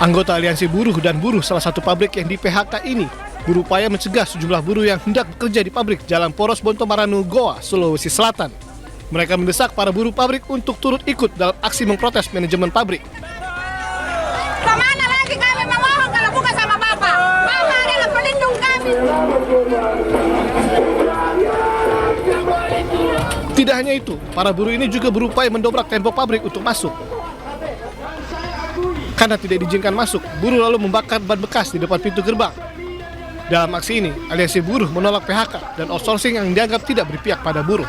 Anggota Aliansi Buruh dan Buruh salah satu pabrik yang di PHK ini berupaya mencegah sejumlah buruh yang hendak bekerja di pabrik Jalan Poros Bonto Maranu, Goa, Sulawesi Selatan. Mereka mendesak para buruh pabrik untuk turut ikut dalam aksi memprotes manajemen pabrik. Kemana lagi kami memohon kalau bukan sama Bapak? Bapak adalah pelindung kami. Tidak hanya itu, para buruh ini juga berupaya mendobrak tembok pabrik untuk masuk. Karena tidak diizinkan masuk, buruh lalu membakar ban bekas di depan pintu gerbang. Dalam aksi ini, Aliansi Buruh menolak PHK dan outsourcing yang dianggap tidak berpihak pada buruh.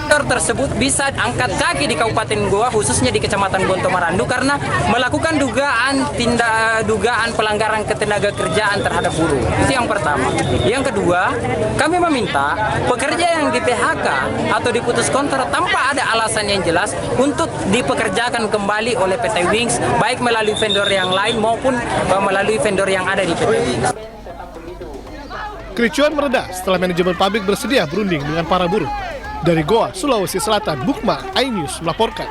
Tersebut bisa angkat kaki di Kabupaten Goa, khususnya di Kecamatan Bonto Marandu, karena melakukan dugaan pelanggaran ketenaga kerjaan terhadap buruh. Itu yang pertama. Yang kedua, kami meminta pekerja yang di PHK atau diputus kontrak tanpa ada alasan yang jelas untuk dipekerjakan kembali oleh PT Wings, baik melalui vendor yang lain maupun melalui vendor yang ada di PT Wings. Kericuan mereda setelah manajemen pabrik bersedia berunding dengan para buruh. Dari Goa, Sulawesi Selatan, Bukma, iNews melaporkan.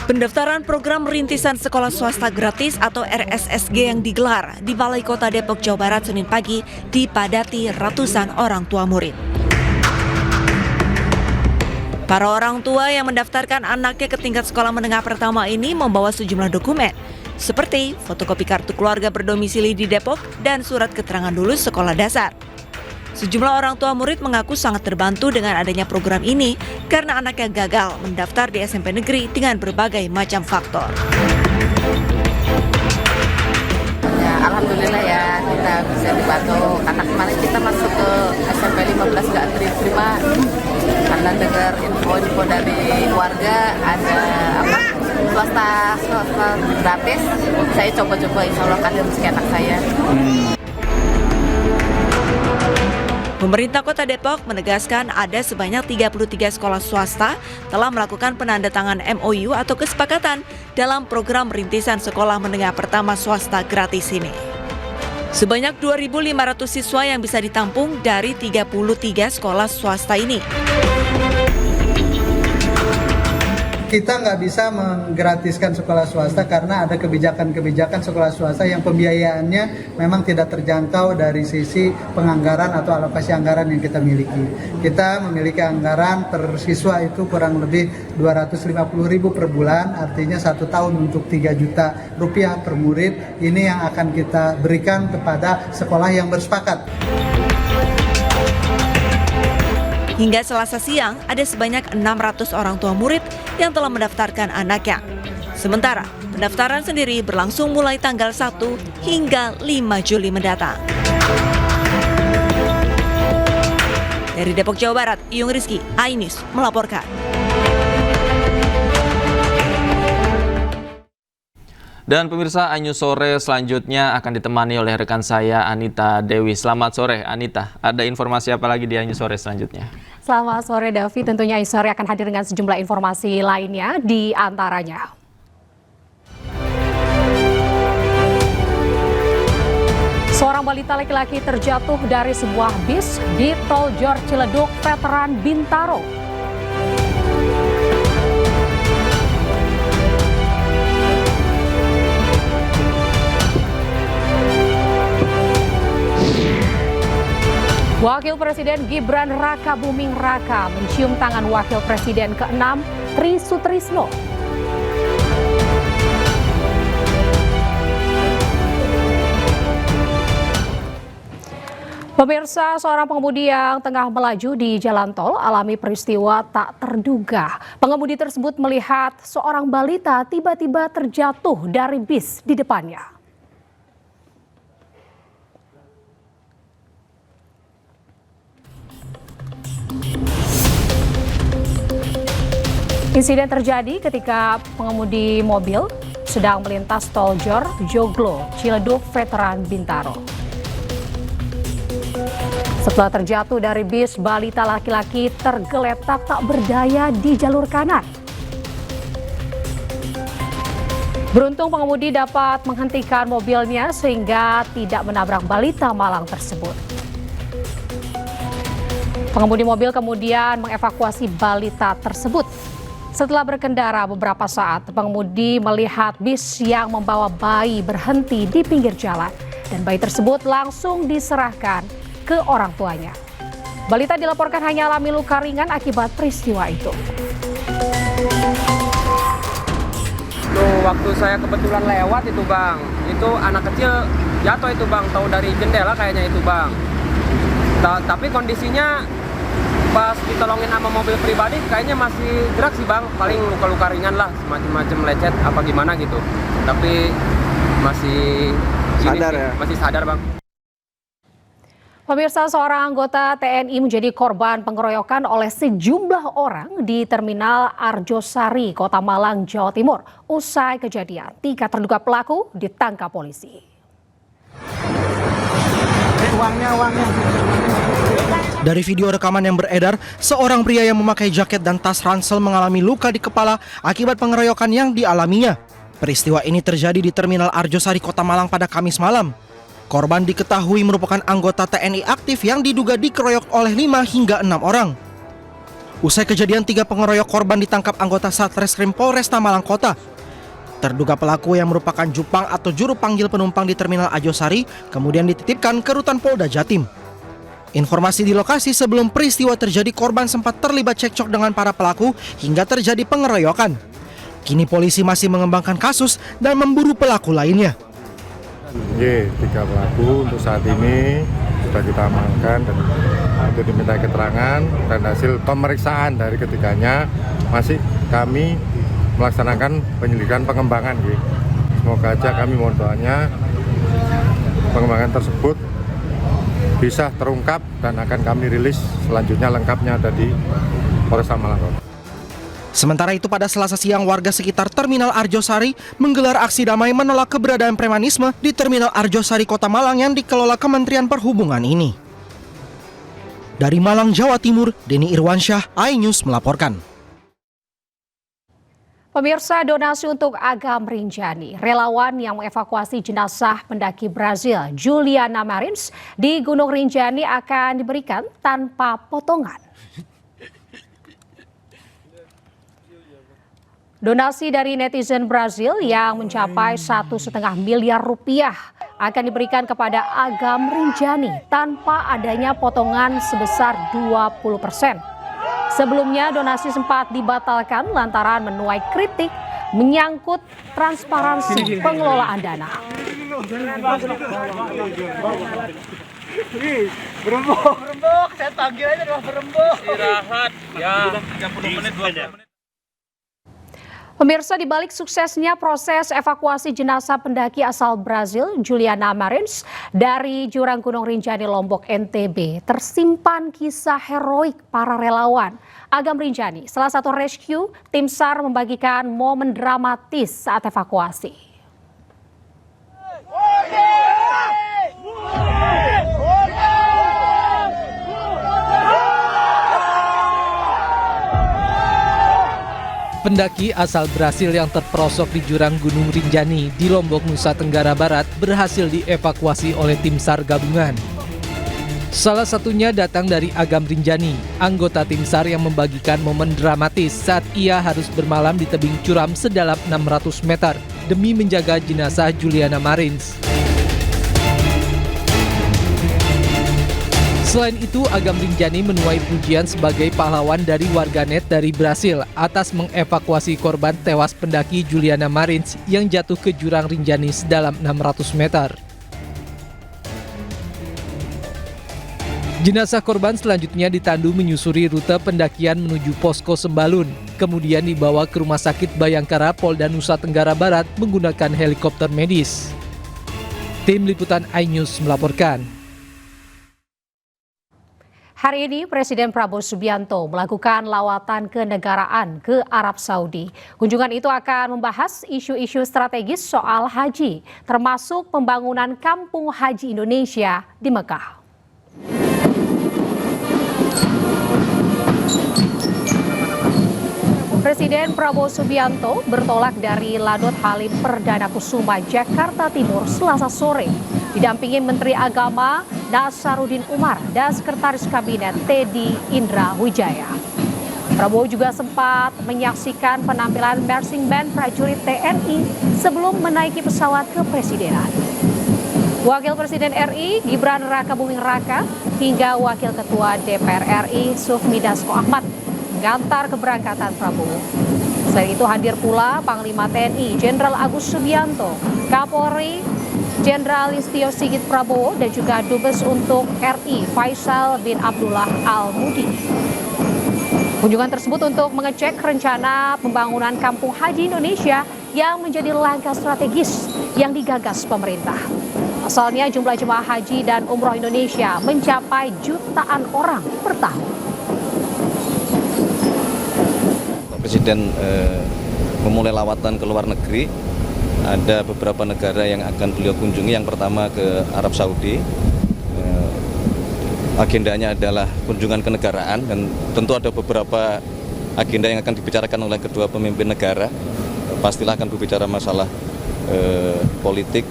Pendaftaran program rintisan sekolah swasta gratis atau RSSG yang digelar di Balai Kota Depok, Jawa Barat Senin pagi dipadati ratusan orang tua murid. Para orang tua yang mendaftarkan anaknya ke tingkat sekolah menengah pertama ini membawa sejumlah dokumen, seperti fotokopi kartu keluarga berdomisili di Depok dan surat keterangan lulus sekolah dasar. Sejumlah orang tua murid mengaku sangat terbantu dengan adanya program ini karena anaknya gagal mendaftar di SMP negeri dengan berbagai macam faktor. Ya, alhamdulillah ya kita bisa dibantu karena kemarin kita masuk ke SMP 15 nggak terima karena dengar info dari keluarga ada swasta gratis. Saya coba-coba, insya Allah kan rezeki anak saya. Pemerintah Kota Depok menegaskan ada sebanyak 33 sekolah swasta telah melakukan penandatangan MOU atau kesepakatan dalam program rintisan sekolah menengah pertama swasta gratis ini. Sebanyak 2.500 siswa yang bisa ditampung dari 33 sekolah swasta ini. Kita nggak bisa menggratiskan sekolah swasta karena ada kebijakan-kebijakan sekolah swasta yang pembiayaannya memang tidak terjangkau dari sisi penganggaran atau alokasi anggaran yang kita miliki. Kita memiliki anggaran per siswa itu kurang lebih 250.000 per bulan, artinya 1 tahun untuk 3 juta rupiah per murid. Ini yang akan kita berikan kepada sekolah yang bersepakat. Hingga Selasa siang, ada sebanyak 600 orang tua murid yang telah mendaftarkan anaknya. Sementara, pendaftaran sendiri berlangsung mulai tanggal 1 hingga 5 Juli mendatang. Dari Depok, Jawa Barat, Iyung Rizky, iNews melaporkan. Dan pemirsa, iNews sore selanjutnya akan ditemani oleh rekan saya Anita Dewi. Selamat sore Anita, ada informasi apa lagi di iNews sore selanjutnya? Selamat sore Davi, tentunya iNews sore akan hadir dengan sejumlah informasi lainnya, di antaranya. Seorang balita laki-laki terjatuh dari sebuah bis di Tol Jor Ciledug, Veteran Bintaro. Wakil Presiden Gibran Raka Buming Raka mencium tangan Wakil Presiden ke-6 Tri Sutrisno. Pemirsa, seorang pengemudi yang tengah melaju di jalan tol alami peristiwa tak terduga. Pengemudi tersebut melihat seorang balita tiba-tiba terjatuh dari bis di depannya. Insiden terjadi ketika pengemudi mobil sedang melintas tol Jor Joglo, Ciledug, Veteran Bintaro. Setelah terjatuh dari bis, balita laki-laki tergeletak tak berdaya di jalur kanan. Beruntung pengemudi dapat menghentikan mobilnya sehingga tidak menabrak balita malang tersebut. Pengemudi mobil kemudian mengevakuasi balita tersebut. Setelah berkendara beberapa saat, pengemudi melihat bis yang membawa bayi berhenti di pinggir jalan dan bayi tersebut langsung diserahkan ke orang tuanya. Balita dilaporkan hanya alami luka ringan akibat peristiwa itu. Waktu saya kebetulan lewat itu Bang, itu anak kecil jatuh itu Bang, tahu dari jendela kayaknya itu Bang. Tapi kondisinya pas ditolongin sama mobil pribadi kayaknya masih gerak sih Bang, paling luka-luka ringan lah, semacam lecet apa gimana gitu. Tapi masih sadar ya? Masih sadar Bang. Pemirsa, seorang anggota TNI menjadi korban pengeroyokan oleh sejumlah orang di Terminal Arjosari, Kota Malang, Jawa Timur. Usai kejadian, 3 terduga pelaku ditangkap polisi. Dari video rekaman yang beredar, seorang pria yang memakai jaket dan tas ransel mengalami luka di kepala akibat pengeroyokan yang dialaminya. Peristiwa ini terjadi di Terminal Arjosari, Kota Malang pada Kamis malam. Korban diketahui merupakan anggota TNI aktif yang diduga dikeroyok oleh 5 hingga 6 orang. Usai kejadian, 3 pengeroyok korban ditangkap anggota Satreskrim Polresta Malang Kota. Terduga pelaku yang merupakan jupang atau juru panggil penumpang di Terminal Arjosari kemudian dititipkan ke Rutan Polda Jatim. Informasi di lokasi sebelum peristiwa terjadi, korban sempat terlibat cekcok dengan para pelaku hingga terjadi pengeroyokan. Kini polisi masih mengembangkan kasus dan memburu pelaku lainnya. 3 pelaku untuk saat ini sudah kita amankan dan untuk diminta keterangan, dan hasil pemeriksaan dari ketiganya masih kami melaksanakan penyelidikan pengembangan. Semoga aja kami mohon doanya pengembangan tersebut bisa terungkap dan akan kami rilis selanjutnya lengkapnya dari Polresta Malang. Sementara itu pada Selasa siang, warga sekitar Terminal Arjosari menggelar aksi damai menolak keberadaan premanisme di Terminal Arjosari Kota Malang yang dikelola Kementerian Perhubungan ini. Dari Malang, Jawa Timur, Denny Irwansyah, iNews melaporkan. Pemirsa, donasi untuk Agam Rinjani, relawan yang mengevakuasi jenazah pendaki Brazil Juliana Marins di Gunung Rinjani akan diberikan tanpa potongan. Donasi dari netizen Brazil yang mencapai 1,5 miliar rupiah akan diberikan kepada Agam Rinjani tanpa adanya potongan sebesar 20%. Sebelumnya donasi sempat dibatalkan lantaran menuai kritik menyangkut transparansi pengelolaan dana. Berembuk, saya panggil aja dong berembuk. Istirahat, ya 30 menit, 20 menit. Pemirsa, di balik suksesnya proses evakuasi jenazah pendaki asal Brazil Juliana Marins dari jurang Gunung Rinjani, Lombok, NTB, tersimpan kisah heroik para relawan Agam Rinjani. Salah satu rescue, tim SAR membagikan momen dramatis saat evakuasi. Pendaki asal Brasil yang terperosok di jurang Gunung Rinjani di Lombok, Nusa Tenggara Barat berhasil dievakuasi oleh tim SAR gabungan. Salah satunya datang dari Agam Rinjani, anggota tim SAR yang membagikan momen dramatis saat ia harus bermalam di tebing curam sedalam 600 meter demi menjaga jenazah Juliana Marins. Selain itu, Agam Rinjani menuai pujian sebagai pahlawan dari warganet dari Brasil atas mengevakuasi korban tewas pendaki Juliana Marins yang jatuh ke jurang Rinjani sedalam 600 meter. Jenazah korban selanjutnya ditandu menyusuri rute pendakian menuju posko Sembalun, kemudian dibawa ke Rumah Sakit Bayangkara Polda Nusa Tenggara Barat menggunakan helikopter medis. Tim Liputan iNews melaporkan. Hari ini Presiden Prabowo Subianto melakukan lawatan kenegaraan ke Arab Saudi. Kunjungan itu akan membahas isu-isu strategis soal haji, termasuk pembangunan Kampung Haji Indonesia di Mekah. Presiden Prabowo Subianto bertolak dari Lanut Halim Perdana Kusuma, Jakarta Timur, Selasa sore. didampingi Menteri Agama Nasaruddin Umar dan Sekretaris Kabinet Teddy Indra Wijaya. Prabowo juga sempat menyaksikan penampilan marching band prajurit TNI sebelum menaiki pesawat kepresidenan. Wakil Presiden RI Gibran Rakabuming Raka hingga Wakil Ketua DPR RI Sufmi Dasko Ahmad mengantar keberangkatan Prabowo. Selain itu hadir pula Panglima TNI Jenderal Agus Subianto, Kapolri Jenderal Listio Sigit Prabowo dan juga Dubes untuk RI Faisal bin Abdullah Al-Mudi. Kunjungan tersebut untuk mengecek rencana pembangunan Kampung Haji Indonesia yang menjadi langkah strategis yang digagas pemerintah. Asalnya jumlah jemaah haji dan umroh Indonesia mencapai jutaan orang per tahun. Pak Presiden memulai lawatan ke luar negeri. Ada beberapa negara yang akan beliau kunjungi. Yang pertama ke Arab Saudi. Agendanya adalah kunjungan kenegaraan dan tentu ada beberapa agenda yang akan dibicarakan oleh kedua pemimpin negara. Pastilah akan berbicara masalah politik,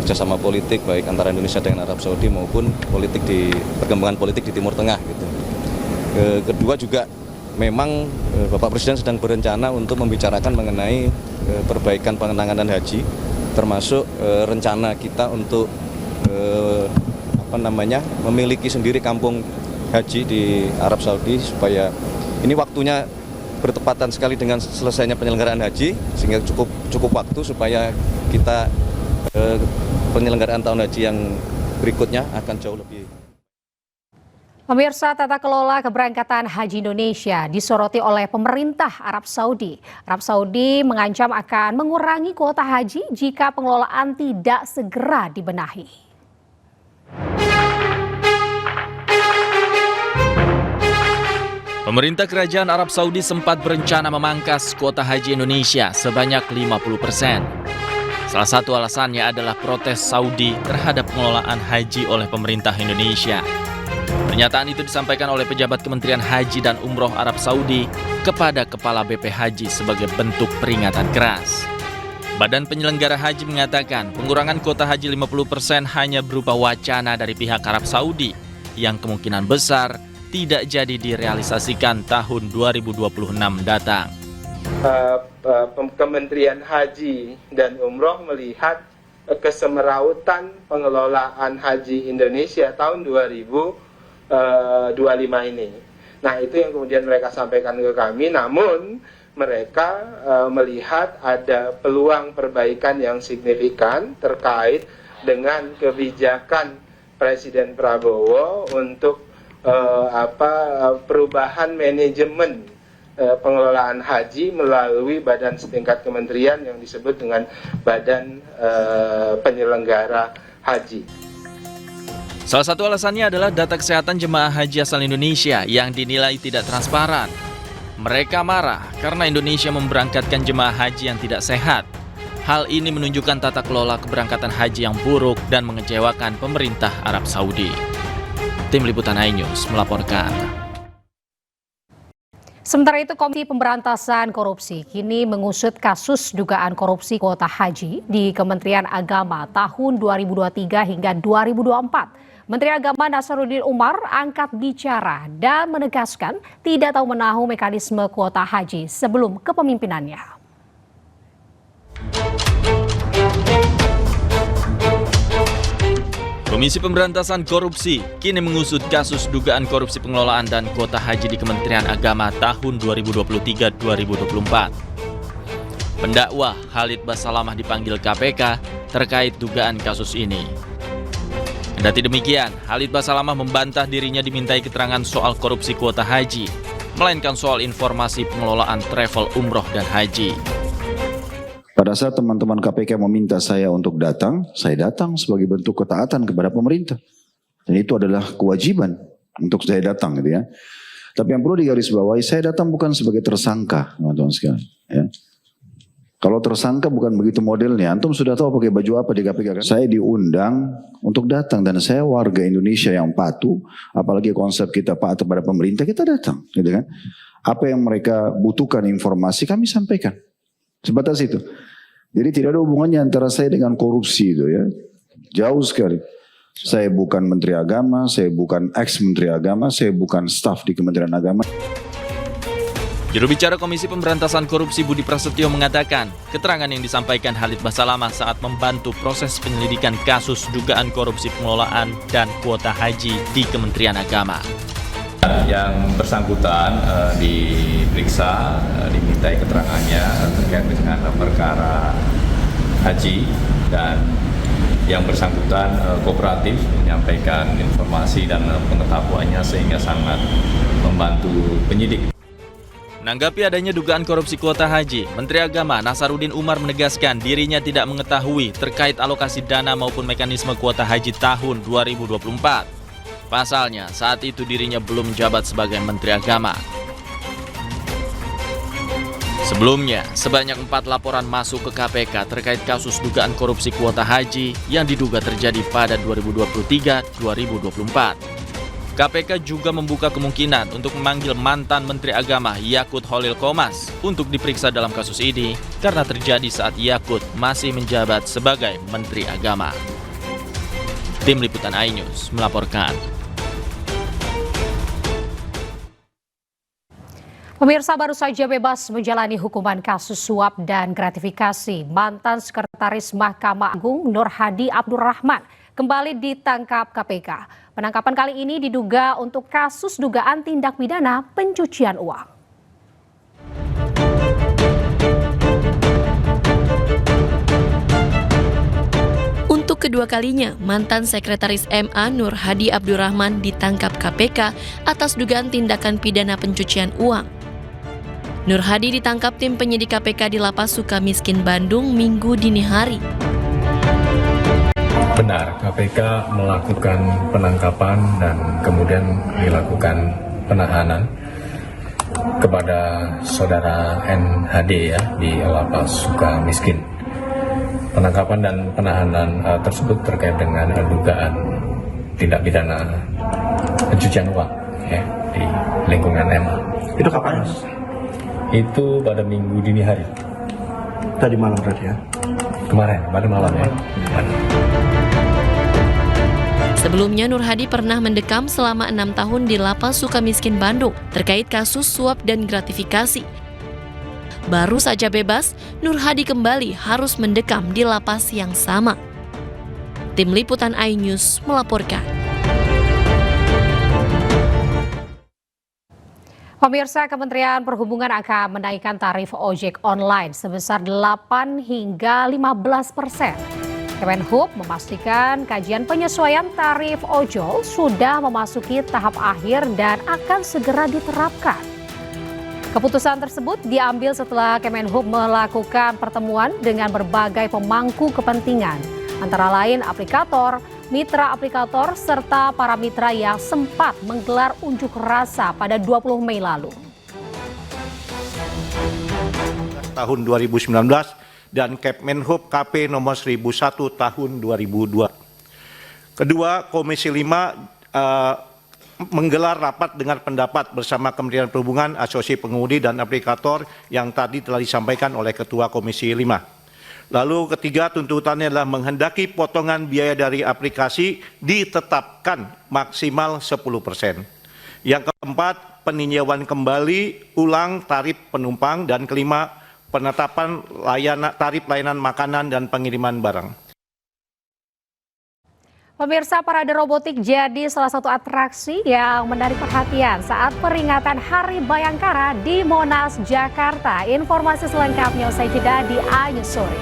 kerjasama politik baik antara Indonesia dengan Arab Saudi maupun perkembangan politik di Timur Tengah gitu. Kedua juga memang Bapak Presiden sedang berencana untuk membicarakan mengenai perbaikan penanganan haji, termasuk rencana kita untuk memiliki sendiri kampung haji di Arab Saudi supaya ini waktunya bertepatan sekali dengan selesainya penyelenggaraan haji sehingga cukup waktu supaya kita penyelenggaraan tahun haji yang berikutnya akan jauh lebih. Pemirsa, tata kelola keberangkatan haji Indonesia disoroti oleh pemerintah Arab Saudi. Arab Saudi mengancam akan mengurangi kuota haji jika pengelolaan tidak segera dibenahi. Pemerintah Kerajaan Arab Saudi sempat berencana memangkas kuota haji Indonesia sebanyak 50%. Salah satu alasannya adalah protes Saudi terhadap pengelolaan haji oleh pemerintah Indonesia. Pernyataan itu disampaikan oleh pejabat Kementerian Haji dan Umroh Arab Saudi kepada Kepala BP Haji sebagai bentuk peringatan keras. Badan penyelenggara haji mengatakan pengurangan kuota haji 50% hanya berupa wacana dari pihak Arab Saudi yang kemungkinan besar tidak jadi direalisasikan tahun 2026 datang. Kementerian Haji dan Umroh melihat kesemerautan pengelolaan haji Indonesia tahun 2025 ini. Nah, itu yang kemudian mereka sampaikan ke kami, namun mereka melihat ada peluang perbaikan yang signifikan terkait dengan kebijakan Presiden Prabowo untuk perubahan manajemen pengelolaan haji melalui badan setingkat kementerian yang disebut dengan Badan Penyelenggara Haji. Salah satu alasannya adalah data kesehatan jemaah haji asal Indonesia yang dinilai tidak transparan. Mereka marah karena Indonesia memberangkatkan jemaah haji yang tidak sehat. Hal ini menunjukkan tata kelola keberangkatan haji yang buruk dan mengecewakan pemerintah Arab Saudi. Tim Liputan iNews melaporkan. Sementara itu, Komisi Pemberantasan Korupsi kini mengusut kasus dugaan korupsi kuota haji di Kementerian Agama tahun 2023 hingga 2024. Menteri Agama Nasaruddin Umar angkat bicara dan menegaskan tidak tahu menahu mekanisme kuota haji sebelum kepemimpinannya. Komisi Pemberantasan Korupsi kini mengusut kasus dugaan korupsi pengelolaan dan kuota haji di Kementerian Agama tahun 2023-2024. Pendakwa Khalid Basalamah dipanggil KPK terkait dugaan kasus ini. Kendati demikian, Khalid Basalamah membantah dirinya dimintai keterangan soal korupsi kuota haji, melainkan soal informasi pengelolaan travel umroh dan haji. Pada saat teman-teman KPK meminta saya untuk datang, saya datang sebagai bentuk ketaatan kepada pemerintah. Dan itu adalah kewajiban untuk saya datang, gitu ya. Tapi yang perlu digarisbawahi, saya datang bukan sebagai tersangka, teman-teman sekalian. Ya. Kalau tersangka bukan begitu modelnya. Antum sudah tahu pakai baju apa di KPK kan? Saya diundang untuk datang dan saya warga Indonesia yang patuh, apalagi konsep kita patuh pada pemerintah, kita datang, gitu kan? Apa yang mereka butuhkan informasi kami sampaikan. Sebatas itu. Jadi tidak ada hubungannya antara saya dengan korupsi itu ya. Jauh sekali. Saya bukan Menteri Agama, saya bukan ex-Menteri Agama, saya bukan staf di Kementerian Agama. Juru bicara Komisi Pemberantasan Korupsi Budi Prasetyo mengatakan, keterangan yang disampaikan Khalid Basalamah saat membantu proses penyelidikan kasus dugaan korupsi pengelolaan dan kuota haji di Kementerian Agama. Yang bersangkutan diperiksa, dimintai keterangannya terkait dengan perkara haji, dan yang bersangkutan kooperatif menyampaikan informasi dan pengetahuannya sehingga sangat membantu penyidik. Menanggapi adanya dugaan korupsi kuota haji, Menteri Agama Nasaruddin Umar menegaskan dirinya tidak mengetahui terkait alokasi dana maupun mekanisme kuota haji tahun 2024. Pasalnya, saat itu dirinya belum menjabat sebagai Menteri Agama. Sebelumnya, sebanyak 4 laporan masuk ke KPK terkait kasus dugaan korupsi kuota haji yang diduga terjadi pada 2023-2024. KPK juga membuka kemungkinan untuk memanggil mantan Menteri Agama Yakut Holil Qomas untuk diperiksa dalam kasus ini karena terjadi saat Yakut masih menjabat sebagai Menteri Agama. Tim Liputan iNews melaporkan. Pemirsa, baru saja bebas menjalani hukuman kasus suap dan gratifikasi mantan Sekretaris Mahkamah Agung Nur Hadi Abdurrahman kembali ditangkap KPK. Penangkapan kali ini diduga untuk kasus dugaan tindak pidana pencucian uang. Untuk kedua kalinya, mantan Sekretaris MA Nur Hadi Abdurrahman ditangkap KPK atas dugaan tindakan pidana pencucian uang. Nur Hadi ditangkap tim penyidik KPK di Lapas Sukamiskin, Bandung, Minggu dini hari. Benar, KPK melakukan penangkapan dan kemudian dilakukan penahanan kepada saudara NHD ya di Lapas Sukamiskin. Penangkapan dan penahanan tersebut terkait dengan dugaan tindak pidana pencucian uang ya di lingkungan MA. Itu kapan? Itu pada Minggu dini hari. Tadi malam berarti ya? Kemarin, pada malam ya. Sebelumnya, Nur Hadi pernah mendekam selama 6 tahun di Lapas Sukamiskin, Bandung terkait kasus suap dan gratifikasi. Baru saja bebas, Nur Hadi kembali harus mendekam di lapas yang sama. Tim Liputan iNews melaporkan. Pemirsa, Kementerian Perhubungan akan menaikkan tarif ojek online sebesar 8 hingga 15%. Kemenhub memastikan kajian penyesuaian tarif ojol sudah memasuki tahap akhir dan akan segera diterapkan. Keputusan tersebut diambil setelah Kemenhub melakukan pertemuan dengan berbagai pemangku kepentingan, antara lain aplikator, mitra aplikator, serta para mitra yang sempat menggelar unjuk rasa pada 20 Mei lalu. Tahun 2019 dan Kemenhub KP nomor 1001 tahun 2002. Kedua, Komisi 5 menggelar rapat dengar pendapat bersama Kementerian Perhubungan, Asosiasi Pengemudi dan Aplikator yang tadi telah disampaikan oleh Ketua Komisi 5. Lalu ketiga, tuntutannya adalah menghendaki potongan biaya dari aplikasi ditetapkan maksimal 10%. Yang keempat, peninjauan kembali ulang tarif penumpang, dan kelima, penetapan tarif layanan makanan dan pengiriman barang. Pemirsa, parade robotik jadi salah satu atraksi yang menarik perhatian saat peringatan Hari Bayangkara di Monas, Jakarta. Informasi selengkapnya usai jeda di iNews Sore.